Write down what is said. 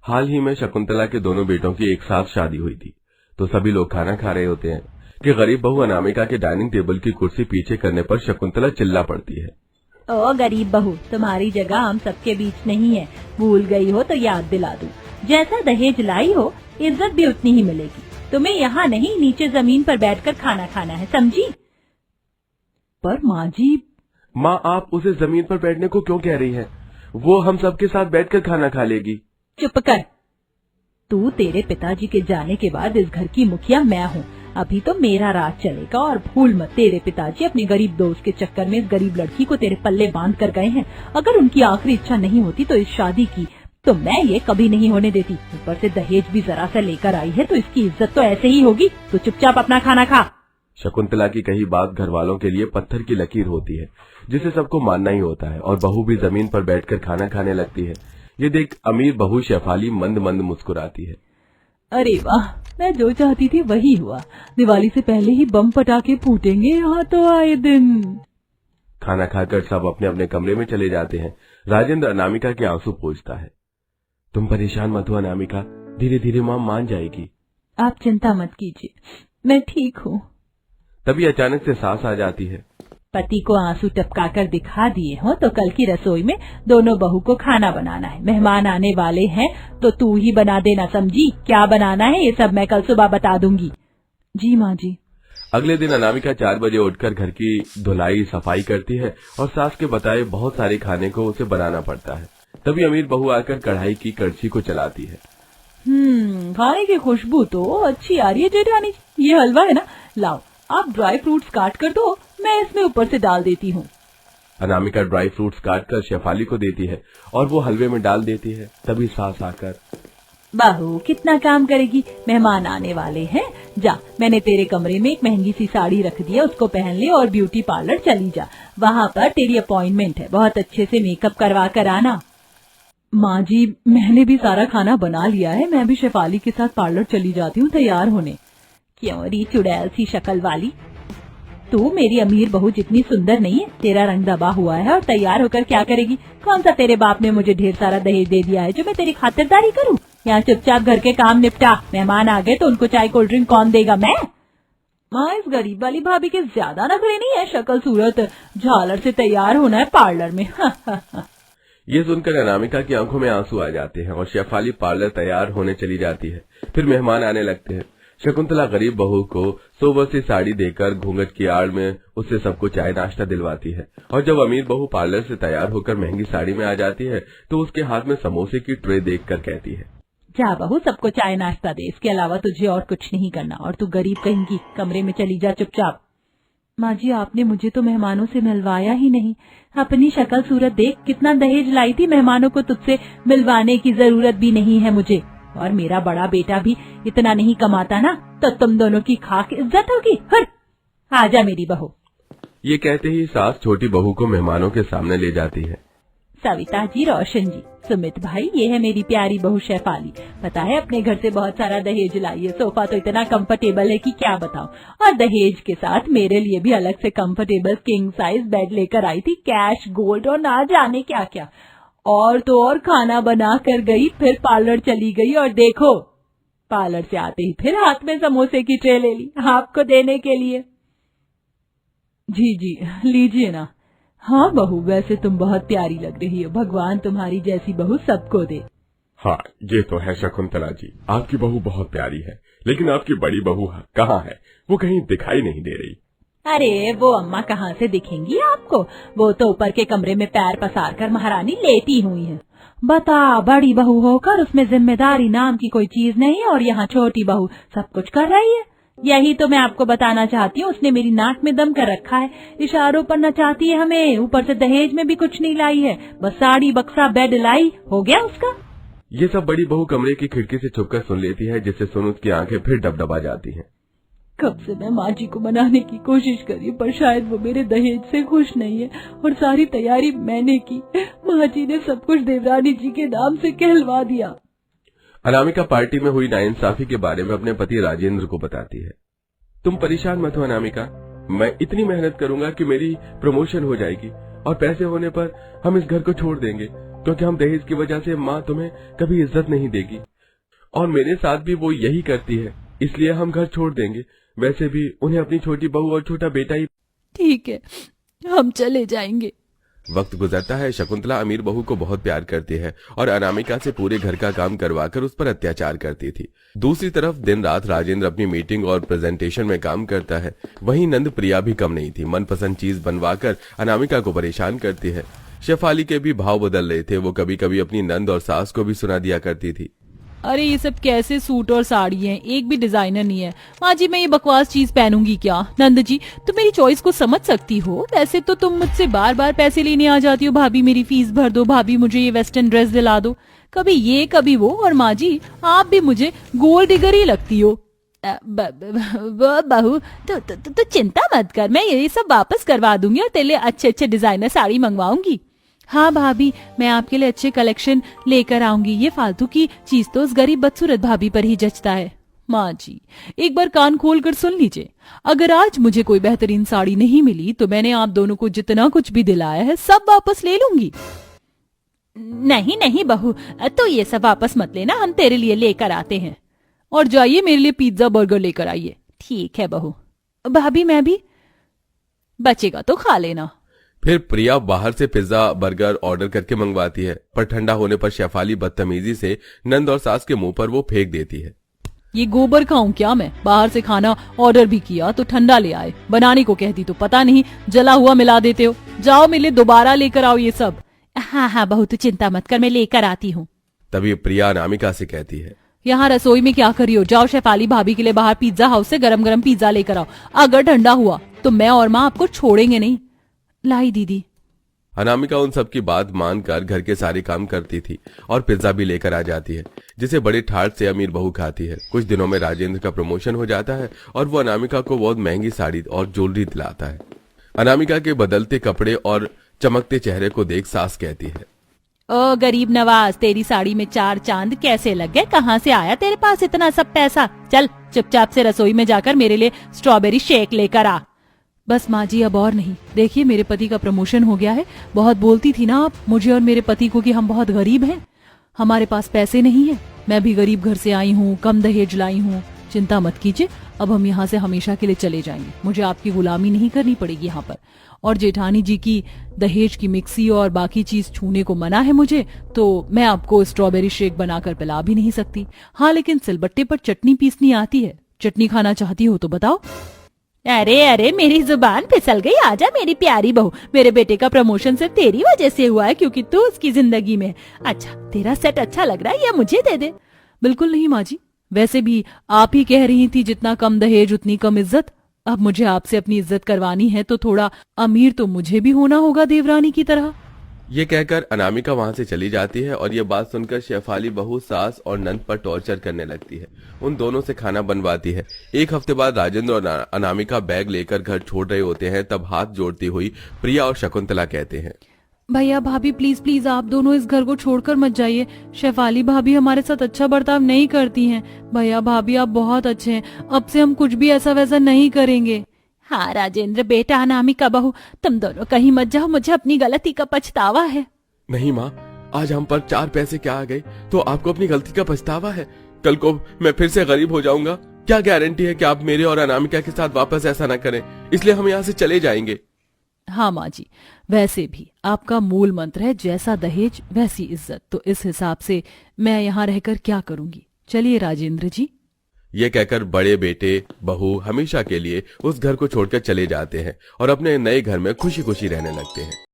हाल ही में शकुंतला के दोनों बेटों की एक साथ शादी हुई थी, तो सभी लोग खाना खा रहे होते हैं कि गरीब बहू अनामिका के डाइनिंग टेबल की कुर्सी पीछे करने पर शकुंतला चिल्ला पड़ती है। ओ गरीब बहू, तुम्हारी जगह हम सबके बीच नहीं है, भूल गई हो तो याद दिला दूं। जैसा दहेज लाई हो इज्जत भी उतनी ही मिलेगी। तुम्हें यहाँ नहीं, नीचे जमीन पर बैठकर खाना खाना है, समझी? पर माँ जी। माँ, आप उसे जमीन पर बैठने को क्यों कह रही हैं? वो हम सबके साथ बैठकर खाना खा लेगी। चुप कर। तू, तेरे पिताजी के जाने के बाद इस घर की मुखिया मैं हूँ। अभी तो मेरा राज चलेगा और भूल मत, तेरे पिताजी अपने गरीब दोस्त के चक्कर में इस गरीब लड़की को तेरे पल्ले बांध कर गए हैं। अगर उनकी आखिरी इच्छा नहीं होती तो इस शादी की, तो मैं ये कभी नहीं होने देती। ऊपर से दहेज भी जरा सा लेकर आई है तो इसकी इज्जत तो ऐसे ही होगी। तो चुपचाप अपना खाना खा। शकुंतला की कही बात घर वालों के लिए पत्थर की लकीर होती है, जिसे सबको मानना ही होता है, और बहू भी जमीन पर बैठकर खाना खाने लगती है। ये देख अमीर बहू शेफाली मंद मंद मुस्कुराती है। अरे वाह, मैं जो चाहती थी वही हुआ। दिवाली से पहले ही बम पटाखे फूटेंगे यहाँ तो आए दिन। खाना खाकर सब अपने अपने कमरे में चले जाते हैं। राजेंद्र अनामिका के आंसू पोंछता है। तुम परेशान मत हो अनामिका, धीरे धीरे माँ मान जाएगी। आप चिंता मत कीजिए, मैं ठीक हूँ। तभी अचानक से सास आ जाती है। पति को आंसू टपकाकर दिखा दिए हो तो कल की रसोई में दोनों बहू को खाना बनाना है। मेहमान आने वाले हैं तो तू ही बना देना, समझी? क्या बनाना है ये सब मैं कल सुबह बता दूंगी। जी माँ जी। अगले दिन अनामिका 4 बजे उठकर घर की धुलाई सफाई करती है और सास के बताए बहुत सारे खाने को उसे बनाना पड़ता है। तभी अमीर बहू आकर कढ़ाई की कड़छी को चलाती है। खाने की खुशबू तो अच्छी आ रही है जेठानी। ये हलवा है ना, लाओ आप ड्राई फ्रूट्स काट कर दो, मैं इसमें ऊपर से डाल देती हूँ। अनामिका ड्राई फ्रूट्स काटकर शेफाली को देती है और वो हलवे में डाल देती है। तभी सास आकर, बहू कितना काम करेगी, मेहमान आने वाले हैं। जा, मैंने तेरे कमरे में एक महंगी सी साड़ी रख दी है, उसको पहन ले और ब्यूटी पार्लर चली जा। वहाँ पर तेरी अपॉइंटमेंट है, बहुत अच्छे से मेकअप करवा कर आना। माँ जी, मैंने भी सारा खाना बना लिया है, मैं भी शेफाली के साथ पार्लर चली जाती हूँ तैयार होने। क्यों री चुड़ैल सी शक्ल वाली, तू मेरी अमीर बहू जितनी सुंदर नहीं है। तेरा रंग दबा हुआ है और तैयार होकर क्या करेगी? कौन सा तेरे बाप ने मुझे ढेर सारा दहेज दे दिया है जो मैं तेरी खातिरदारी करूँ? यहाँ चुपचाप घर के काम निपटा। मेहमान आ गए तो उनको चाय कोल्ड ड्रिंक कौन देगा? मैं? माँ, इस गरीब वाली भाभी के ज्यादा नखरे नहीं है, शक्ल सूरत झालर से तैयार होना है पार्लर में। ये सुनकर अनामिका की आंखों में आंसू आ जाते हैं और शेफाली पार्लर तैयार होने चली जाती है। फिर मेहमान आने लगते हैं। शकुंतला गरीब बहू को सोबर सी साड़ी देकर घूंघट की आड़ में उससे सबको चाय नाश्ता दिलवाती है, और जब अमीर बहू पार्लर से तैयार होकर महंगी साड़ी में आ जाती है तो उसके हाथ में समोसे की ट्रे देखकर कहती है, जा बहू, सबको चाय नाश्ता दे, इसके अलावा तुझे और कुछ नहीं करना। और तू गरीब कहेंगी, कमरे में चली जा चुपचाप। माँ जी, आपने मुझे तो मेहमानों से मिलवाया ही नहीं। अपनी शक्ल सूरत देख, कितना दहेज लाई थी। मेहमानों को तुझसे मिलवाने की जरूरत भी नहीं है मुझे। और मेरा बड़ा बेटा भी इतना नहीं कमाता ना, तो तुम दोनों की खाक इज्जत होगी। हट, आजा मेरी बहू। ये कहते ही सास छोटी बहू को मेहमानों के सामने ले जाती है। सविता जी, रोशन जी, सुमित भाई, ये है मेरी प्यारी बहू शेफाली। पता है अपने घर से बहुत सारा दहेज लाई है। सोफा तो इतना कंफर्टेबल है कि क्या बताऊं। और दहेज के साथ मेरे लिए भी अलग से कंफर्टेबल किंग साइज बेड लेकर आई थी, कैश, गोल्ड और ना जाने क्या क्या। और तो और खाना बना कर गई, फिर पार्लर चली गई और देखो, पार्लर से आते ही फिर हाथ में समोसे की ट्रे ले ली आपको देने के लिए। जी जी, लीजिए ना। हाँ बहू, वैसे तुम बहुत प्यारी लग रही हो। भगवान तुम्हारी जैसी बहू सबको दे। हाँ, ये तो है शकुंतला जी, आपकी बहू बहुत प्यारी है, लेकिन आपकी बड़ी बहू कहाँ है? वो कहीं दिखाई नहीं दे रही। अरे वो अम्मा कहाँ से दिखेंगी आपको? वो तो ऊपर के कमरे में पैर पसार कर महारानी लेटी हुई है। बता, बड़ी बहू होकर उसमें जिम्मेदारी नाम की कोई चीज नहीं, और यहाँ छोटी बहू सब कुछ कर रही है। यही तो मैं आपको बताना चाहती हूँ। उसने मेरी नाक में दम कर रखा है, इशारों पर नचाती है हमें। ऊपर से दहेज में भी कुछ नहीं लाई है, बस साड़ी, बक्सा, बेड लाई। हो गया उसका। ये सब बड़ी बहू कमरे की खिड़की से छुपकर सुन लेती है, जिससे सुन उसकी आंखें फिर डबडबा जाती हैं। कब से मैं माँ जी को मनाने की कोशिश करी, पर शायद वो मेरे दहेज से खुश नहीं है, और सारी तैयारी मैंने की। माँ जी ने सब कुछ देवरानी जी के नाम से कहलवा दिया। अनामिका पार्टी में हुई नाइंसाफी के बारे में अपने पति राजेंद्र को बताती है। तुम परेशान मत हो अनामिका, मैं इतनी मेहनत करूंगा कि मेरी प्रमोशन हो जाएगी और पैसे होने पर हम इस घर को छोड़ देंगे। क्योंकि हम दहेज की वजह से माँ तुम्हें कभी इज्जत नहीं देगी, और मेरे साथ भी वो यही करती है, इसलिए हम घर छोड़ देंगे। वैसे भी उन्हें अपनी छोटी बहू और छोटा बेटा ही। ठीक है, हम चले जाएंगे। वक्त गुजरता है। शकुंतला अमीर बहू को बहुत प्यार करती है और अनामिका से पूरे घर का काम करवाकर उस पर अत्याचार करती थी। दूसरी तरफ दिन रात राजेंद्र अपनी मीटिंग और प्रेजेंटेशन में काम करता है। वहीं नंद प्रिया भी कम नहीं थी, मनपसंद चीज बनवाकर अनामिका को परेशान करती है। शेफाली के भी भाव बदल रहे थे। वो कभी कभी अपनी नंद और सास को भी सुना दिया करती थी। अरे ये सब कैसे सूट और साड़ी हैं, एक भी डिजाइनर नहीं है। माँ जी मैं ये बकवास चीज पहनूंगी क्या? नंद जी तुम मेरी चॉइस को समझ सकती हो। वैसे तो तुम मुझसे बार बार पैसे लेने आ जाती हो, भाभी मेरी फीस भर दो, भाभी मुझे ये वेस्टर्न ड्रेस दिला दो, कभी ये कभी वो। और माँ जी आप भी मुझे गोल्ड डिगर ही लगती हो। बहू तो चिंता मत कर, मैं ये सब वापस करवा दूंगी और तेरे लिए अच्छे अच्छे डिजाइनर साड़ी मंगवाऊंगी। हाँ भाभी मैं आपके लिए अच्छे कलेक्शन लेकर आऊंगी। ये फालतू की चीज तो उस गरीब बदसूरत भाभी पर ही जचता है। माँ जी एक बार कान खोल कर सुन लीजिए, अगर आज मुझे कोई बेहतरीन साड़ी नहीं मिली तो मैंने आप दोनों को जितना कुछ भी दिलाया है सब वापस ले लूंगी। नहीं नहीं बहू, तो ये सब वापस मत लेना, हम तेरे लिए लेकर आते हैं। और जाइए मेरे लिए पिज्जा बर्गर लेकर आइए। ठीक है बहू। भाभी मैं भी, बचेगा तो खा लेना। फिर प्रिया बाहर से पिज्जा बर्गर ऑर्डर करके मंगवाती है, पर ठंडा होने पर शेफाली बदतमीजी से नंद और सास के मुंह पर वो फेंक देती है। ये गोबर खाऊं क्या मैं? बाहर से खाना ऑर्डर भी किया तो ठंडा ले आए, बनाने को कहती तो पता नहीं जला हुआ मिला देते हो। जाओ मेरे लिए दोबारा लेकर आओ ये सब। हाँ हाँ बहू तू चिंता मत कर, मैं लेकर आती हूँ। तभी प्रिया अनामिका से कहती है, यहाँ रसोई में क्या करी हो? जाओ शेफाली भाभी के लिए बाहर पिज्जा हाउस से गरम गरम पिज्जा लेकर आओ। अगर ठंडा हुआ तो मैं और माँ आपको छोड़ेंगे नहीं। लाई दीदी। अनामिका उन सब की बात मानकर घर के सारे काम करती थी और पिज्जा भी लेकर आ जाती है, जिसे बड़े ठाट से अमीर बहू खाती है। कुछ दिनों में राजेंद्र का प्रमोशन हो जाता है और वो अनामिका को बहुत महंगी साड़ी और ज्वेलरी दिलाता है। अनामिका के बदलते कपड़े और चमकते चेहरे को देख सास कहती है, ओ गरीब नवाज तेरी साड़ी में 4 चांद कैसे लग गए? कहाँ से आया तेरे पास इतना सब पैसा? चल चुपचाप से रसोई में जाकर मेरे लिए स्ट्रॉबेरी शेक लेकर आ। बस माँ जी अब और नहीं। देखिए मेरे पति का प्रमोशन हो गया है। बहुत बोलती थी ना आप मुझे और मेरे पति को कि हम बहुत गरीब हैं, हमारे पास पैसे नहीं है। मैं भी गरीब घर से आई हूँ, कम दहेज लाई हूँ। चिंता मत कीजिए, अब हम यहाँ से हमेशा के लिए चले जाएंगे। मुझे आपकी गुलामी नहीं करनी पड़ेगी यहाँ पर। और जेठानी जी की दहेज की मिक्सी और बाकी चीज छूने को मना है मुझे, तो मैं आपको स्ट्रॉबेरी शेक बनाकर पिला भी नहीं सकती। हाँ लेकिन सिलबट्टे पर चटनी पीसनी आती है। चटनी खाना चाहती हो तो बताओ। अरे अरे मेरी जुबान फिसल गई। आजा मेरी प्यारी बहू, मेरे बेटे का प्रमोशन सिर्फ तेरी वजह से हुआ है क्योंकि तू उसकी जिंदगी में। अच्छा तेरा सेट अच्छा लग रहा है, ये मुझे दे दे। बिल्कुल नहीं माँ जी, वैसे भी आप ही कह रही थी जितना कम दहेज उतनी कम इज्जत। अब मुझे आपसे अपनी इज्जत करवानी है तो थोड़ा अमीर तो मुझे भी होना होगा देवरानी की तरह। ये कहकर अनामिका वहां से चली जाती है और ये बात सुनकर शेफाली बहू सास और नंद पर टॉर्चर करने लगती है। उन दोनों से खाना बनवाती है। एक हफ्ते बाद राजेंद्र और अनामिका बैग लेकर घर छोड़ रहे होते हैं, तब हाथ जोड़ती हुई प्रिया और शकुंतला कहते हैं, भैया भाभी प्लीज प्लीज आप दोनों इस घर को छोड़कर मत जाइए। शेफाली भाभी हमारे साथ अच्छा बर्ताव नहीं करती हैं। भैया भाभी आप बहुत अच्छे हैं, अब से हम कुछ भी ऐसा वैसा नहीं करेंगे। हाँ राजेंद्र बेटा, अनामिका बहू तुम दोनों कहीं मत जाओ, मुझे अपनी गलती का पछतावा है। नहीं माँ, आज हम पर 4 पैसे क्या आ गए तो आपको अपनी गलती का पछतावा है? कल को मैं फिर से गरीब हो जाऊंगा, क्या गारंटी है कि आप मेरे और अनामिका के साथ वापस ऐसा न करें? इसलिए हम यहाँ से चले जाएंगे। हाँ माँ जी, वैसे भी आपका मूल मंत्र है जैसा दहेज वैसी इज्जत, तो इस हिसाब से मैं यहाँ रहकर क्या करूंगी। चलिए राजेंद्र जी। ये कहकर बड़े बेटे बहू हमेशा के लिए उस घर को छोड़कर चले जाते हैं और अपने नए घर में खुशी खुशी रहने लगते हैं।